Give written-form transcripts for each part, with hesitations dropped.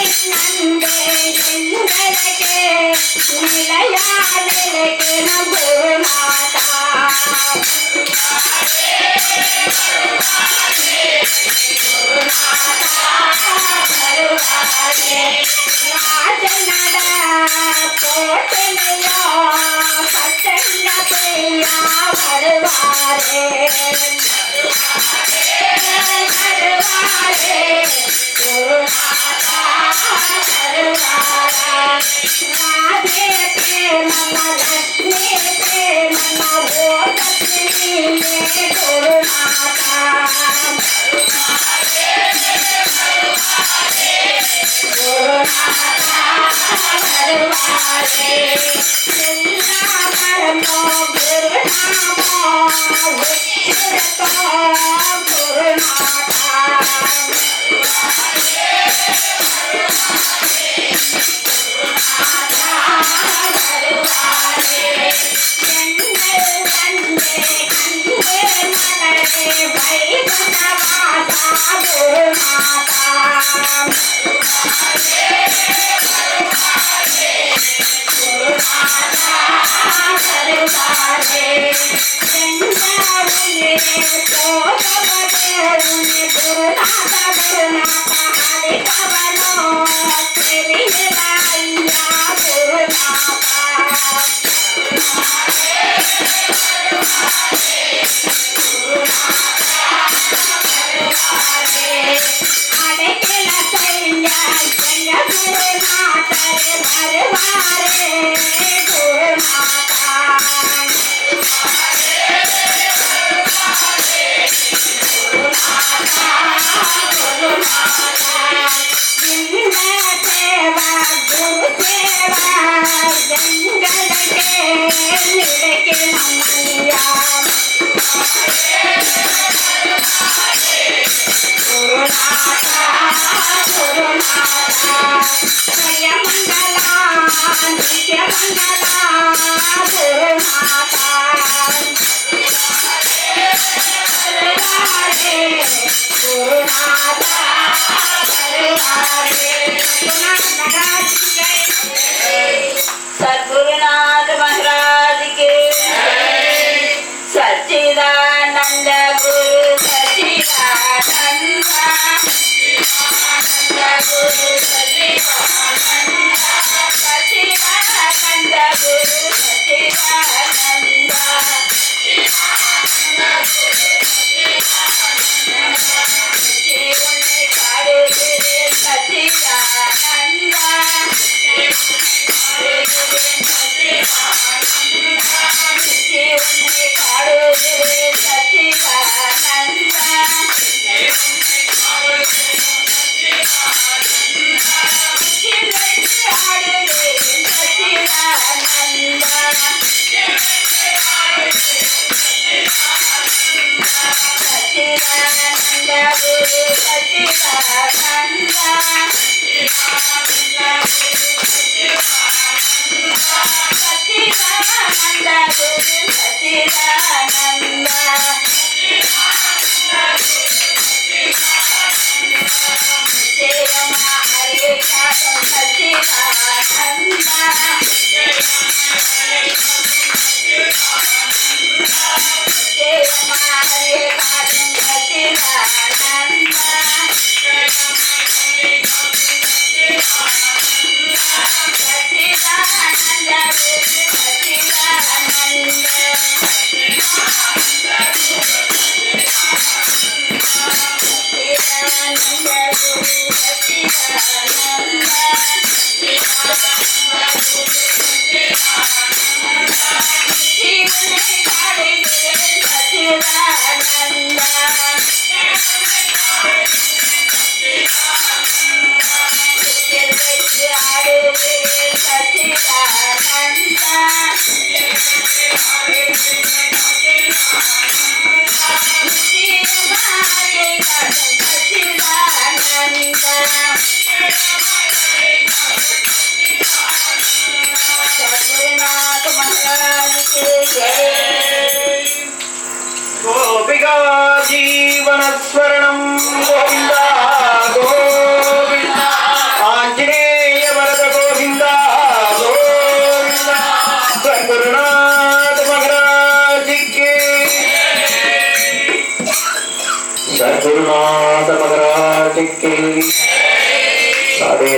Bye.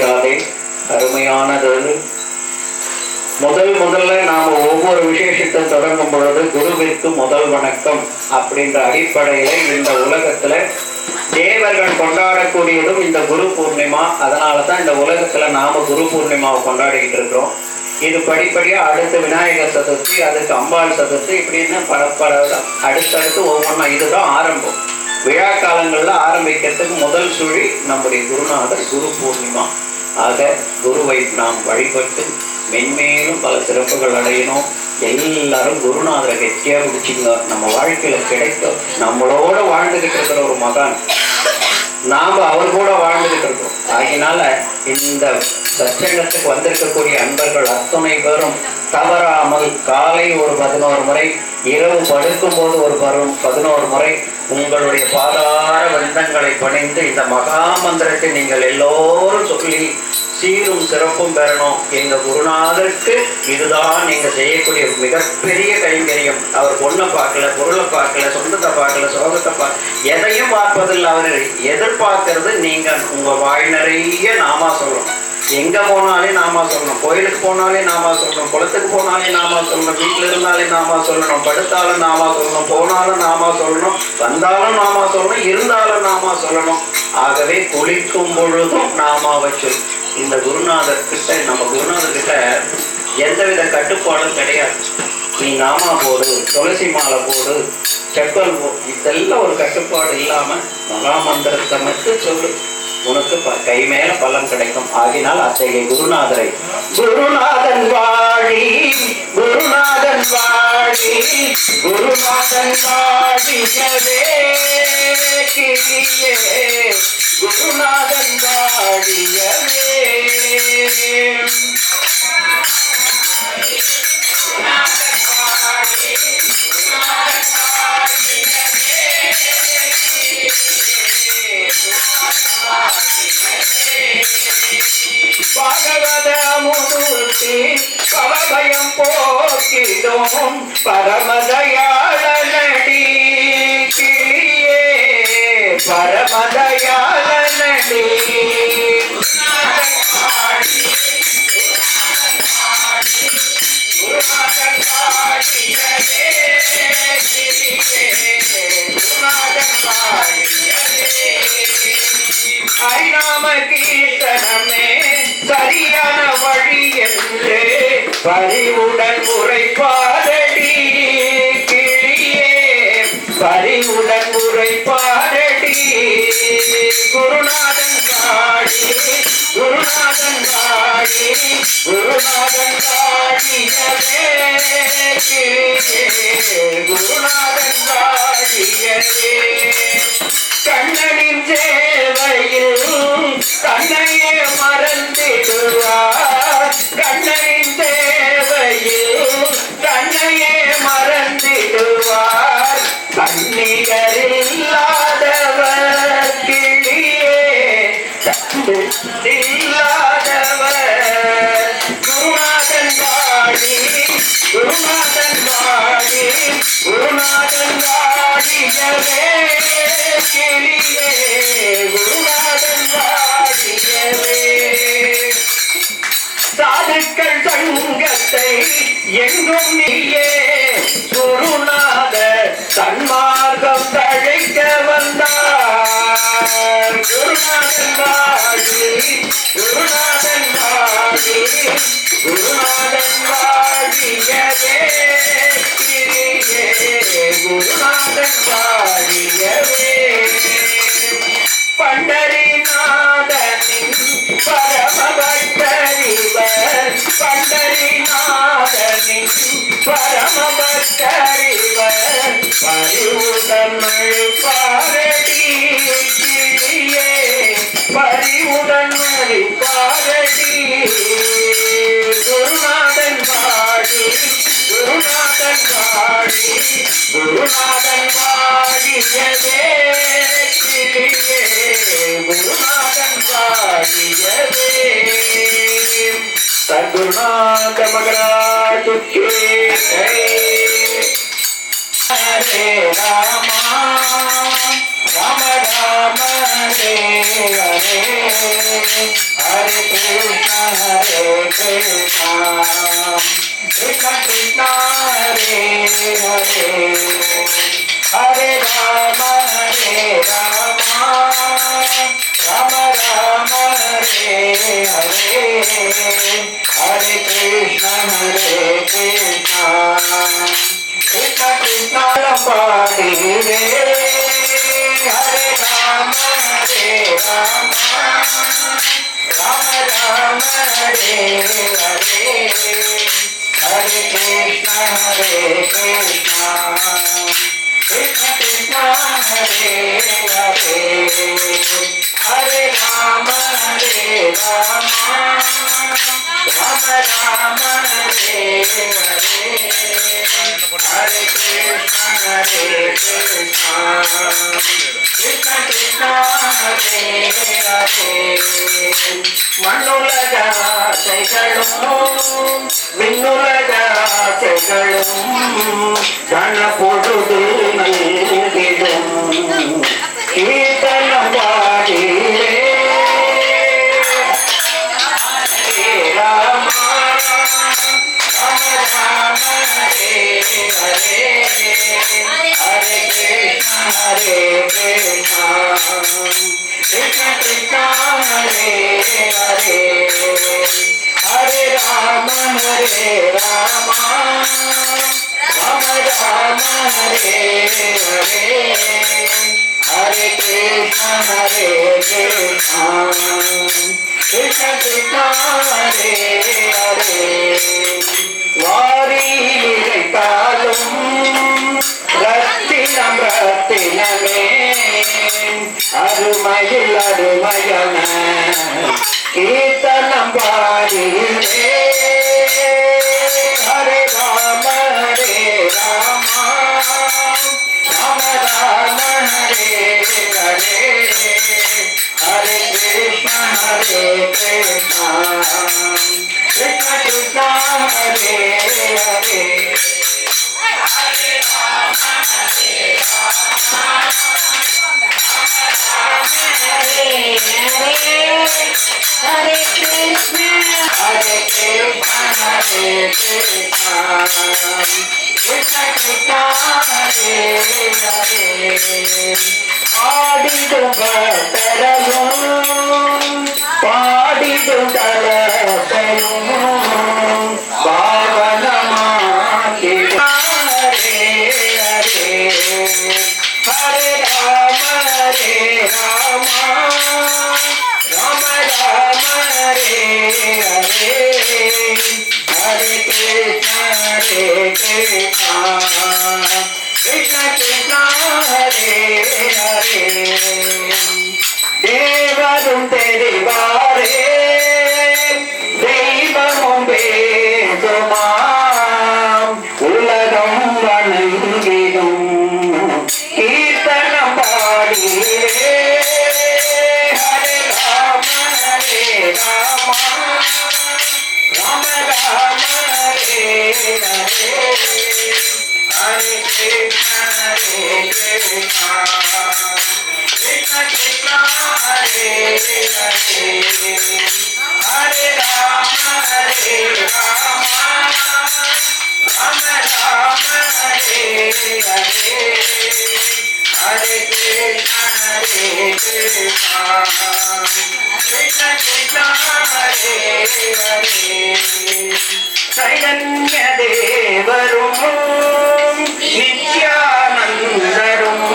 Radhe. அருமையானது. முதல்ல நாம ஒவ்வொரு விசேஷத்தை தொடங்கும் பொழுது குருவிற்கு முதல் வணக்கம் அப்படின்ற அடிப்படையில இந்த உலகத்துல தேவர்கள் கொண்டாடக்கூடியதும் இந்த குரு பூர்ணிமா. அதனாலதான் இந்த உலகத்துல நாம குரு பூர்ணிமாவை கொண்டாடிக்கிட்டு இருக்கிறோம். இது படிப்படியா அடுத்து விநாயகர் சதுர்த்தி, அதுக்கு அம்பாள் சதுர்த்தி, இப்படின்னு பல அடுத்தடுத்து ஒவ்வொன்றா. இதுதான் ஆரம்பம். விழா காலங்கள்ல ஆரம்பிக்கிறதுக்கு முதல் சுழி நம்முடைய குருநாதர் குரு பூர்ணிமா. ஆக குருவை நாம் வழிபட்டு மென்மேலும் பல சிறப்புகள் அடையணும். எல்லாரும் குருநாதரை கெட்டியா பிடிச்சிங்க. நம்ம வாழ்க்கையில கிடைக்கும். நம்மளோட வாழ்ந்துகிட்டு இருக்கிற ஒரு மகான், நாம அவர் கூட வாழ்ந்துகிட்டு இருக்கோம். ஆகினால இந்த சச்சங்கத்துக்கு வந்திருக்கக்கூடிய அன்பர்கள் அத்துணை பேரும் தவறாமல் காலை ஒரு 11 முறை, இரவு படுக்கும் போது ஒரு 11 முறை உங்களுடைய பாதார வந்தங்களை பணிந்து இந்த மகா மந்திரத்தை நீங்கள் எல்லோரும் சொல்லி சீரும் சிறப்பும் பெறணும். எங்க குருநாதருக்கு இதுதான் நீங்க செய்யக்கூடிய மிகப்பெரிய கைங்கரியம். அவர் பொண்ணை பார்க்கல, பொருளை பார்க்கல, சொந்தத்தை பார்க்கல, சோகத்தை எதையும் பார்ப்பதில்லை. அவர் எதிர்பார்க்கறது நீங்க உங்க வாய் நிறைய நாமா சொல்லணும். எங்க போனாலே நாமா சொல்லணும். கோயிலுக்கு போனாலே நாமா சொல்லணும். குளத்துக்கு போனாலே நாமா சொல்லணும். வீட்டுல இருந்தாலே நாமா சொல்லணும். படுத்தாலும் நாமா சொல்லணும். போனாலும் நாமா சொல்லணும். வந்தாலும் நாமா சொல்லணும். இருந்தாலும் நாமா சொல்லணும். ஆகவே குளிக்கும் பொழுதும் நாமாவை சொல். இந்த குருநாதர் கிட்ட, நம்ம குருநாதர் கிட்ட எந்தவித கட்டுப்பாடும் கிடையாது. நீ நாமா போடு, துளசி மாலை போடு, செப்பல் போ, இதெல்லாம் ஒரு கட்டுப்பாடு இல்லாம மகாமந்திரத்தை மட்டும் சொல்லு. உனக்கு கை மேல பலன் கிடைக்கும். ஆகினால் அத்தகைய குருநாதரை குருநாதன் வாழி, குருநாதன் வாழி, குருநாதன் வாழியவே கிளியே, குருநாதன் வாழியவே. பகவத முதுத்தி பவபயம் போக்கிடும் பரமதயாளனடி கிளியே, பரமதயாளனடி. ஹரிநாம கீர்த்தனமே சரியான வழி என்று பரிவுடன் உரைப்பாரடி கிளியே, பரிவுடன் உரைப்பாரடி. குருநாதன் காடி, குருநாதன் காடி, குருநாதன் காடியவே கிளியே, குருநாதன் காடியவே. கண்ணனின் சேவையில் தன்னையே மறந்திடுவார். கண்ணனின் சேவையில் தன்னையே மறந்திடுவார். கண்ணிகரில்லாதவர் கிளியே, இல்லாதவர். குருநாதன் வாடி, குருநாதன் வாடி, குருநாதன் வாடியவே கிளியே, குருநாதன் வாடியவே. சாதுக்கள் சங்கத்தை எங்கும் நீயே, குருநாத சன்மார்க்கம் தழைக்க வந்தார். குருநாதன் வாடி, குருநாதன் வாடி, குருநாதன் வாடியவே கிளியே, குருநாதன் வாடியவே. பண்டரிநாதனின் பரமபக்தரிவர், பண்டரிநாதனின் பரமபக்தரிவர், பரிவுடன் பாரடி கிளியே, பரிவுடன் பாரடி. குருநாதன் வாடி, குருநாதன் வாடி, குருநாதன் வாடியவே கிளியே, குருநாதன் வாடியவே. சத்குருநாத மகராஜ் கே Hare Rama, Rama Rama Hare Hare, Hare Krishna Krishna Krishna Hare Hare Hare Rama Rama Rama Hare Hare Hare Krishna Krishna Krishna Lambadi Hare Rama Rama Rama Hare Hare Hare Krishna Krishna Krishna Hare Hare Hare Rama Rama Rama Hare Hare Hare Krishna Krishna Krishna Hare Hare மண்ணுலக ஆசைகளும் விண்ணுலக ஆசைகளும் கணப்பொழுது நல்கிடும் கீர்த்தனம் பாடிலே ராமா ராம ராம ஹரே ஹரே ஹரே கிருஷ்ணா கிருஷ்ணா கிருஷ்ணா ஹரே ஹரே ஹரே ராம ராம ராம ஹரே ஹரே ஹரே கிருஷ்ணா கிருஷ்ணா கிருஷ்ணா ஹரே ஹரே வாரியிழைத்தாலும் ரத்தினம் ரத்தினமே அருமையில் அருமையான கீர்த்தனம் பாடிலே Hare Rama Rama Rama Hare Hare Hare Krishna Krishna Krishna Hare Hare Hare Rama Hare Hare Krishna Hare Krishna Krishna Krishna Hare Hare பாடிடும் பக்தரையும் பாடிடும் தலத்தையும் பாவனமாக்கிடும் ஹரே ஹரே ஹரே ராம ராம ராம ராம ஹரே ஹரே ஹரே கிருஷ்ணா கிருஷ்ணா கிருஷ்ணா ஹரே ஹரே தேவரும் தெரிவாரே தெய்வமும் வேண்டுமாம் உலகம் வணங்கிடும் கீர்த்தனம் பாடியே ஹரே ராம ராம ராம ராம ஹரே ஹரே ஹரே கிருஷ்ணா கிருஷ்ணா கிருஷ்ணா ஹரே ஹரே ஹரே ராம ராம ராம ராம ஹரே ஹரே ஹரே கிருஷ்ணா கிருஷ்ணா கிருஷ்ணா ஹரே ஹரே சைதன்ய தேவரும் நித்யானந்தரும்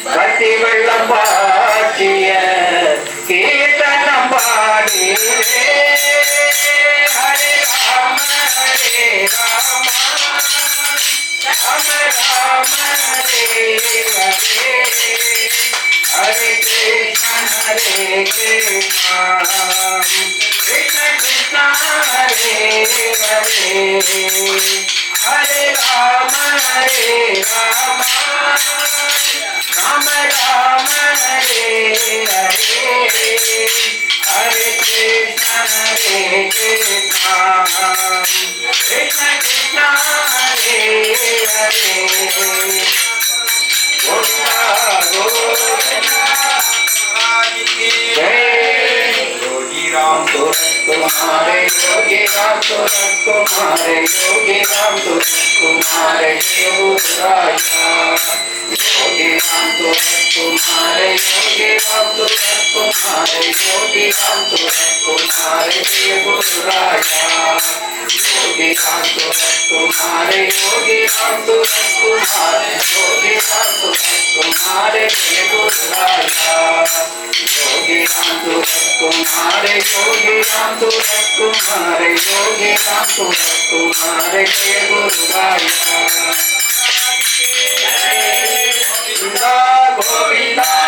பக்தி வெள்ளம் பாட்டிய கீர்த்தனம் பாடிலே ஹரே ராம ராம ராம ராம ஹரே ஹரே ஹரே கிருஷ்ணா கிருஷ்ணா கிருஷ்ணா ஹரே ஹரே ஹரே ராம ராம ராம ராம ஹரே ஹரே ஹரே கிருஷ்ணா கிருஷ்ணா கிருஷ்ணா ஹரே ஹரே गोविंदा गोविंदा जय योगी सूरत कुमार योगी राम सूरत कुमार योगी राम सूरत कुमार देवराया योगी राम सूरत कुमार योगी राम सूरत कुमार योगी राम सूरत कुमार देवराया योगी राम सूरत कुमार योगी राम सूरत कुमार योगी राम सूरत कुमार देवराया योगी राम सूरत कुमार योगी राम सूरत कुमार योगी राम सूरत कुमार देवराया गोविंदा